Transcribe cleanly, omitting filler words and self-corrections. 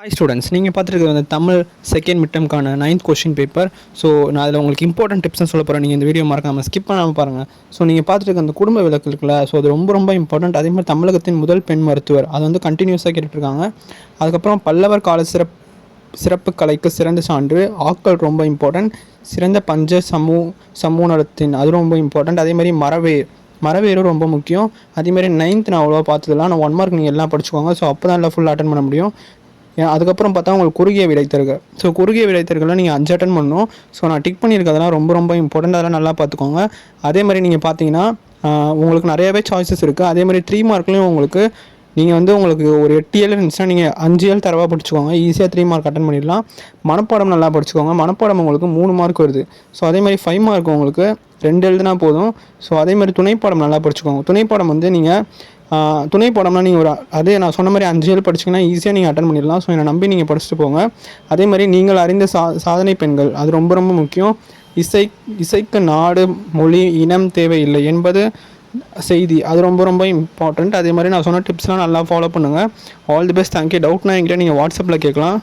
Hi students, நீங்கள் பார்த்துருக்கிறது வந்து தமிழ் செகண்ட் மிட் டேர்ம்க்கான 9th கொஸ்டின் பேப்பர். ஸோ நான் அதில் உங்களுக்கு இம்பார்ட்டன்ட் டிப்ஸ்னு சொல்ல போகிறேன். நீங்கள் இந்த வீடியோ மறக்காமல் ஸ்கிப் பண்ணாமல் பாருங்கள். ஸோ நீங்கள் பார்த்துருக்க அந்த குடும்ப விளக்கு இருக்குல்ல, ஸோ அது ரொம்ப ரொம்ப இம்பார்ட்டன்ட். அதே மாதிரி தமிழகத்தின் முதல் பெண் மருத்துவர், அது வந்து கண்டினியூஸாக கேட்டுட்ருக்காங்க. அதுக்கப்புறம் பல்லவர் கால சிறப்பு கலைக்கு சிறந்த சான்று, ஆட்கள் ரொம்ப இம்பார்ட்டன்ட். சிறந்த பஞ்ச சமூகத்தின் அது ரொம்ப இம்பார்ட்டன்ட். அதேமாதிரி மரவேரும் ரொம்ப முக்கியம். அதேமாதிரி 9th நான் அவ்வளோவா பார்த்ததில்ல, ஆனால் 1 மார்க் நீங்கள் எல்லாம் படிச்சுக்கோங்க. ஸோ அப்போ தான் எல்லாம் ஃபுல் அட்டன் பண்ண முடியும். அதுக்கப்புறம் பார்த்தா உங்களுக்கு குறுகிய விடைத்தர்கள். ஸோ குறுகிய விடைத்தர்கள்லாம் நீங்கள் 5 அட்டன் பண்ணணும். ஸோ நான் டிக் பண்ணியிருக்கிறதெல்லாம் ரொம்ப ரொம்ப இம்பார்ட்டண்ட், அதெல்லாம் நல்லா பார்த்துக்கோங்க. அதே மாதிரி நீங்கள் பார்த்தீங்கன்னா உங்களுக்கு நிறையாவே சாய்ஸஸ் இருக்குது. அதே மாதிரி 3 மார்க்லேயும் உங்களுக்கு ஒரு 8 ஏழு இருந்துச்சுன்னா நீங்கள் 5 ஏழு தரவாக படிச்சுக்கோங்க. ஈஸியாக 3 மார்க் அட்டன் பண்ணிடலாம். மனப்பாடம் நல்லா படிச்சுக்கோங்க. மனப்பாடம் உங்களுக்கு 3 மார்க் வருது. ஸோ அதே மாதிரி 5 மார்க் உங்களுக்கு 2 எழுதுனா போதும். ஸோ அதே மாதிரி துணைப்பாடம் நல்லா படிச்சுக்கோங்க. துணைப்பாடம் வந்து நீங்கள் துணைப்பாடம்னா நீங்கள் அதே நான் சொன்ன மாதிரி 5 ஏழு படிச்சிங்கன்னா ஈஸியாக நீங்கள் அட்டன் பண்ணிடலாம். ஸோ என்னை நம்பி நீங்கள் படிச்சுட்டு போங்க. அதே மாதிரி நீங்கள் அறிந்த சாதனை பெண்கள், அது ரொம்ப ரொம்ப முக்கியம். இசைக்கு நாடு மொழி இனம் தேவையில்லை என்பது செய்தி, அது ரொம்ப ரொம்ப இம்பார்ட்டண்ட். அதே மாதிரி நான் சொன்ன டிப்ஸ்லாம் நல்லா ஃபாலோ பண்ணுங்கள். All the best. தேங்க்யூ. டவுட்னா என்கிட்ட நீங்கள் வாட்ஸ்அப்பில் கேட்கலாம்.